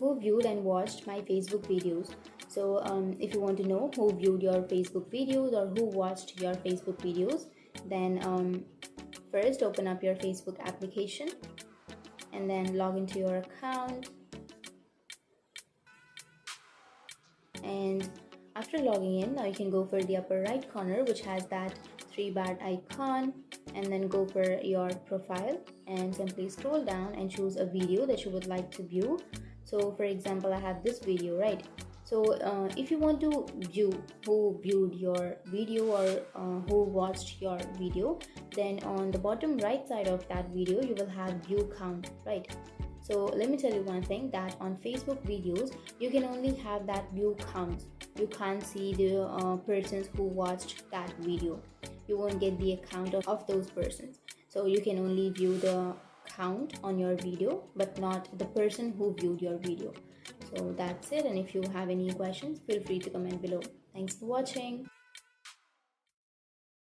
who viewed and watched my Facebook videos. So if you want to know who viewed your Facebook videos or who watched your Facebook videos, then first open up your Facebook application and then log into your account. And after logging in, now you can go for the upper right corner, which has that three-bar icon, and then go for your profile and simply scroll down and choose a video that you would like to view. So for example, I have this video, right? So if you want to view who viewed your video or who watched your video, then on the bottom right side of that video you will have view count, right? So let me tell you one thing, that on Facebook videos you can only have that view count. You can't see the persons who watched that video. You won't get the account of those persons. So you can only view the count on your video but not the person who viewed your video. So that's it, and if you have any questions, feel free to comment below. Thanks for watching.